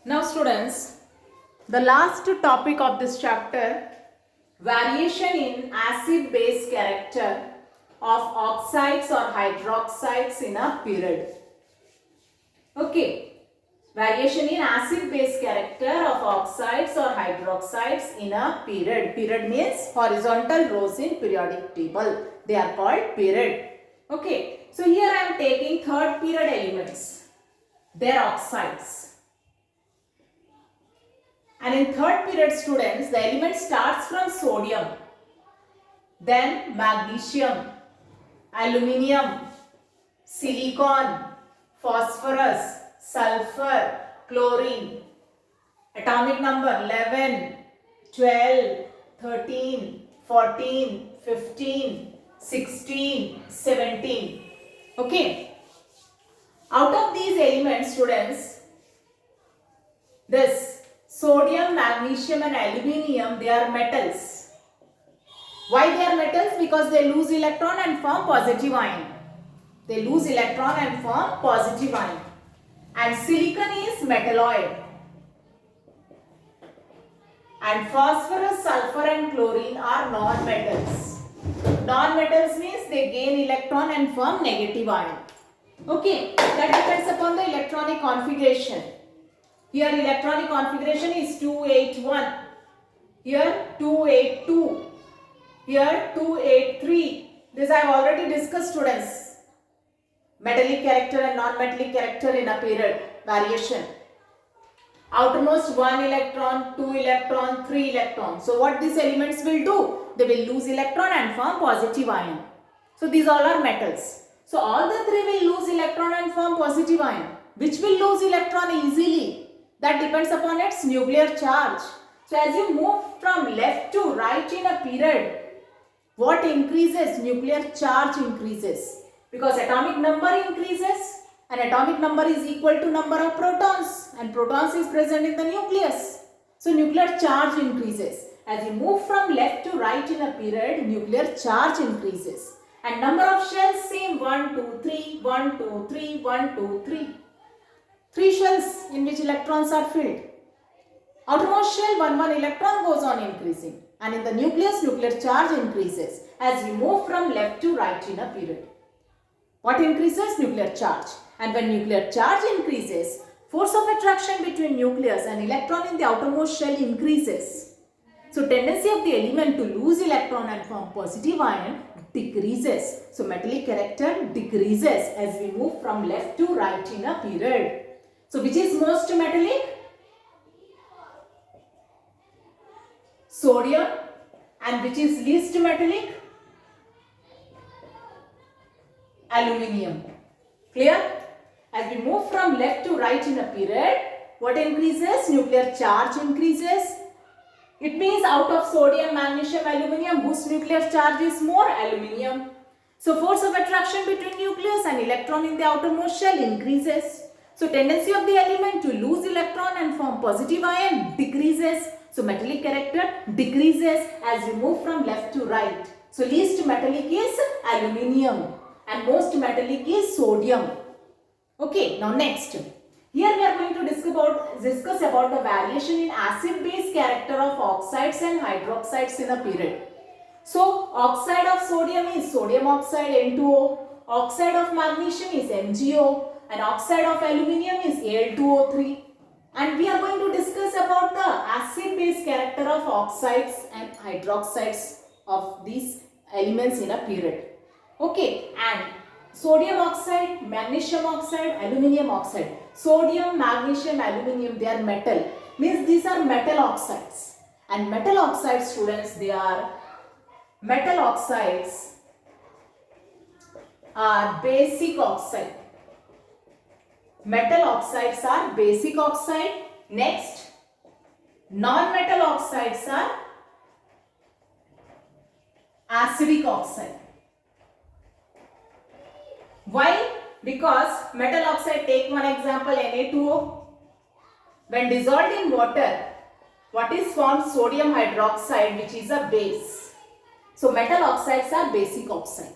Now students, the last topic of this chapter, variation in acid-base character of oxides or hydroxides in a period. Okay, variation in acid-base character of oxides or hydroxides in a period. Period means horizontal rows in periodic table. They are called period. Okay, so here I am taking third period elements. They are oxides. And in third period students, the element starts from sodium, then magnesium, aluminium, silicon, phosphorus, sulfur, chlorine. Atomic number 11, 12, 13, 14, 15, 16, 17. Okay. Out of these elements students, this sodium, magnesium and aluminium, they are metals. Why they are metals? Because they lose electron and form positive ion. They lose electron and form positive ion. And silicon is metalloid. And phosphorus, sulfur and chlorine are non-metals. Non-metals means they gain electron and form negative ion. Okay, that depends upon the electronic configuration. Here electronic configuration is 281, here 282, here 283. This I have already discussed students. Metallic character and non-metallic character in a period variation. Outermost 1 electron, 2 electron, 3 electron. So what these elements will do? They will lose electron and form positive ion. So these all are metals. So all the three will lose electron and form positive ion. Which will lose electron easily? That depends upon its nuclear charge. So as you move from left to right in a period, what increases? Nuclear charge increases. Because atomic number increases and atomic number is equal to number of protons and protons is present in the nucleus. So nuclear charge increases. As you move from left to right in a period, nuclear charge increases. And number of shells same 1, 2, 3, 1, 2, 3, 1, 2, 3. 3 shells in which electrons are filled. Outermost shell 1 electron goes on increasing and in the nucleus nuclear charge increases as we move from left to right in a period. What increases? Nuclear charge. And when nuclear charge increases, force of attraction between nucleus and electron in the outermost shell increases. So tendency of the element to lose electron and form positive ion decreases. So metallic character decreases as we move from left to right in a period. So which is most metallic? Sodium. And which is least metallic? Aluminium. Clear? As we move from left to right in a period, what increases? Nuclear charge increases. It means out of sodium, magnesium, aluminium, whose nuclear charge is more? Aluminium. So force of attraction between nucleus and electron in the outermost shell increases. So tendency of the element to lose electron and form positive ion decreases. So metallic character decreases as we move from left to right. So least metallic is aluminium and most metallic is sodium. Okay, now next. Here we are going to discuss about the variation in acid-base character of oxides and hydroxides in a period. So oxide of sodium is sodium oxide N2O, oxide of magnesium is MgO, and oxide of aluminium is Al2O3. And we are going to discuss about the acid-base character of oxides and hydroxides of these elements in a period. Okay, and sodium oxide, magnesium oxide, aluminium oxide. Sodium, magnesium, aluminium, they are metal. Means these are metal oxides. And metal oxides, students, they are metal oxides are basic oxide. Metal oxides are basic oxide. Next, non-metal oxides are acidic oxide. Why? Because metal oxide, take one example, Na2O. When dissolved in water, what is formed? Sodium hydroxide, which is a base. So metal oxides are basic oxide.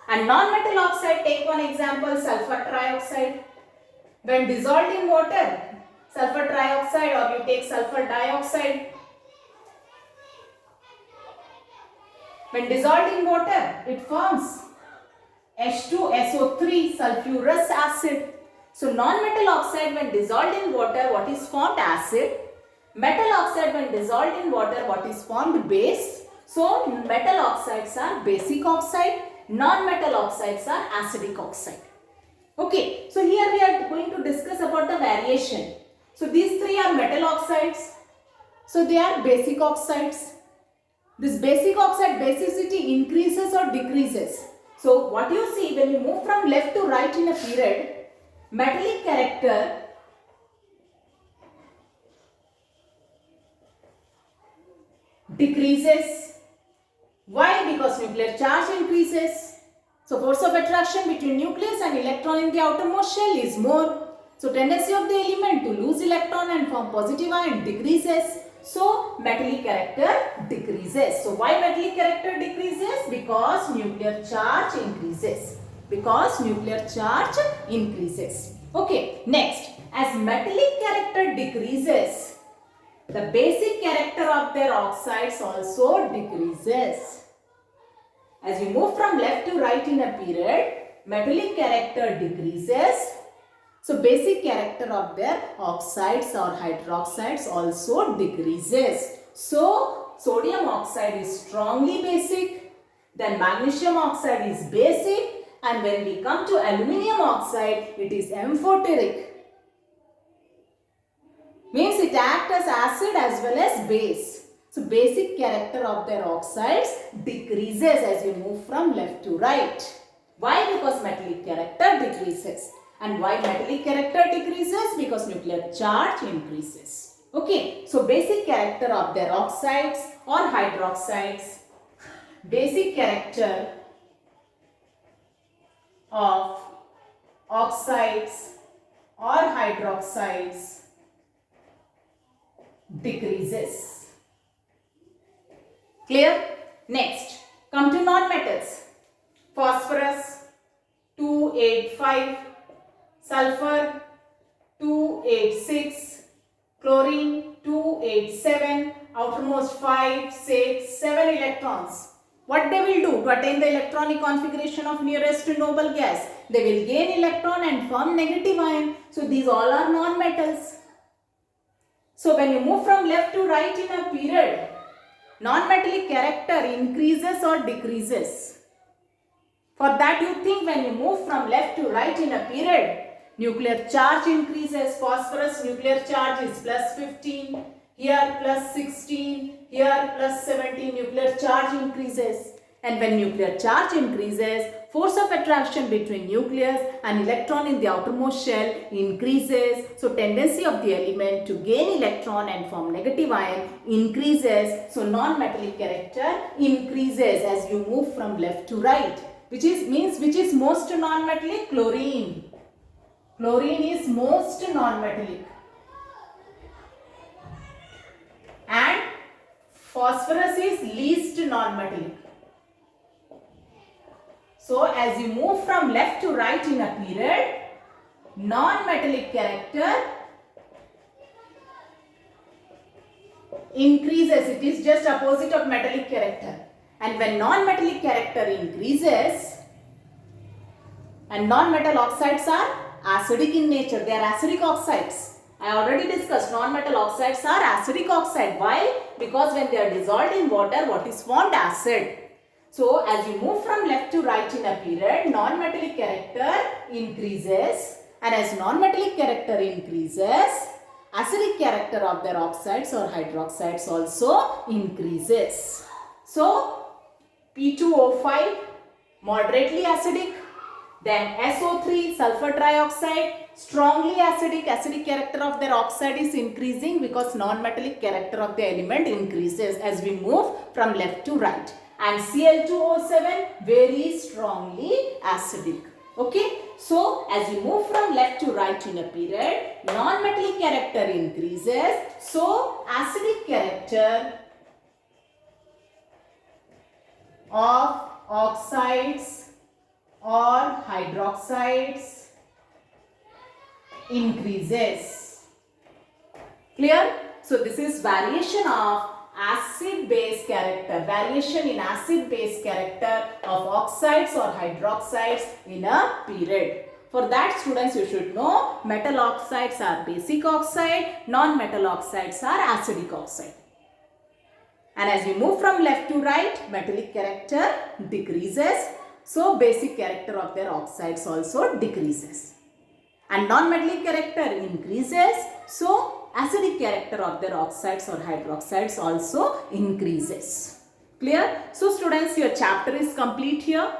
And non-metal oxide, take one example, sulfur trioxide. When dissolved in water, sulfur trioxide or you take sulfur dioxide. When dissolved in water, it forms H2SO3 sulfurous acid. So non-metal oxide when dissolved in water, what is formed? Acid. Metal oxide when dissolved in water, what is formed? Base. So metal oxides are basic oxide, non-metal oxides are acidic oxide. Okay, so here we are going to discuss about the variation. So these three are metal oxides. So they are basic oxides. This basic oxide basicity increases or decreases. So what you see when you move from left to right in a period, metallic character decreases. Why? Because nuclear charge increases. So force of attraction between nucleus and electron in the outermost shell is more. So tendency of the element to lose electron and form positive ion decreases. So metallic character decreases. So why metallic character decreases? Because nuclear charge increases. Because nuclear charge increases. Okay, next, as metallic character decreases, the basic character of their oxides also decreases. As you move from left to right in a period, metallic character decreases. So basic character of their oxides or hydroxides also decreases. So sodium oxide is strongly basic, then magnesium oxide is basic, and when we come to aluminium oxide, it is amphoteric. Means it acts as acid as well as base. So basic character of their oxides decreases as you move from left to right. Why? Because metallic character decreases. And why metallic character decreases? Because nuclear charge increases. Okay, so basic character of their oxides or hydroxides. Basic character of oxides or hydroxides decreases. Clear? Next, come to non-metals. Phosphorus 285, sulfur 286, chlorine 287, outermost 5, 6, 7 electrons. What they will do to attain the electronic configuration of nearest to noble gas? They will gain electron and form negative ion. So these all are non-metals. So when you move from left to right in a period, non-metallic character increases or decreases. For that you think when you move from left to right in a period, nuclear charge increases. Phosphorus nuclear charge is plus 15, here plus 16, here plus 17, nuclear charge increases. And when nuclear charge increases, force of attraction between nucleus and electron in the outermost shell increases. So tendency of the element to gain electron and form negative ion increases. So non-metallic character increases as you move from left to right. Which is most non-metallic? Chlorine. Chlorine is most non-metallic. And phosphorus is least non-metallic. So as you move from left to right in a period, non-metallic character increases. It is just opposite of metallic character. And when non-metallic character increases, and non-metal oxides are acidic in nature, they are acidic oxides. I already discussed non-metal oxides are acidic oxide. Why? Because when they are dissolved in water, what is formed? Acid. So as you move from left to right in a period, non-metallic character increases, and as non-metallic character increases, acidic character of their oxides or hydroxides also increases. So P2O5 moderately acidic, then SO3 sulfur trioxide strongly acidic. Acidic character of their oxide is increasing because non-metallic character of the element increases as we move from left to right. And Cl2O7 very strongly acidic. Okay, so as you move from left to right in a period, non-metallic character increases. So acidic character of oxides or hydroxides increases. Clear? So this is variation of acid-base character, variation in acid-base character of oxides or hydroxides in a period. For that, students, you should know metal oxides are basic oxide, non-metal oxides are acidic oxide. And as you move from left to right, metallic character decreases. So basic character of their oxides also decreases. And non-metallic character increases. So acidic character of their oxides or hydroxides also increases. Clear? So students, your chapter is complete here.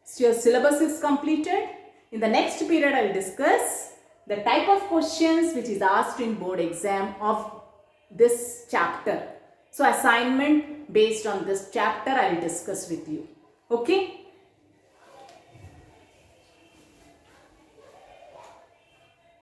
So your syllabus is completed. In the next period, I will discuss the type of questions which is asked in board exam of this chapter. So assignment based on this chapter I will discuss with you. Okay.